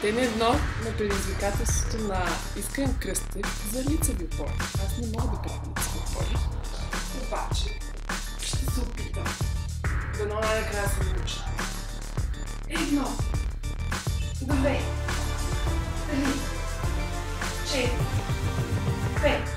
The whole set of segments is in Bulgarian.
Ден едно на предизвикателството на Искрен Кръстев за лицеви опори. Аз не мога да правя лицеви опори. Обаче, ще се опитам. Дано най-накрая се науча. 1, 2, 3, 4, 5.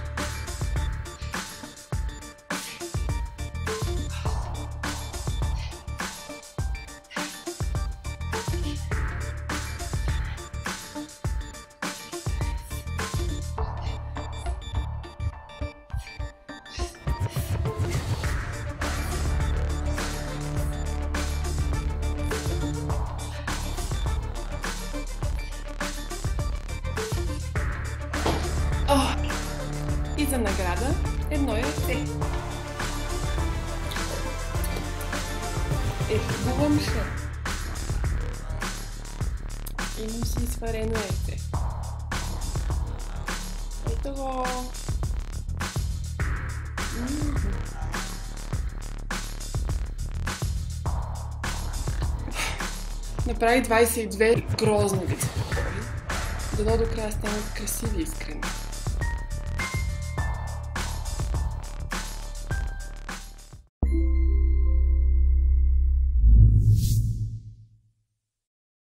И за награда едно яйце. Хубавам се. Имам си сварено яйце. Ето го. Направи 22 грозни лицеви опори. Дано до края станат красиви и искрени.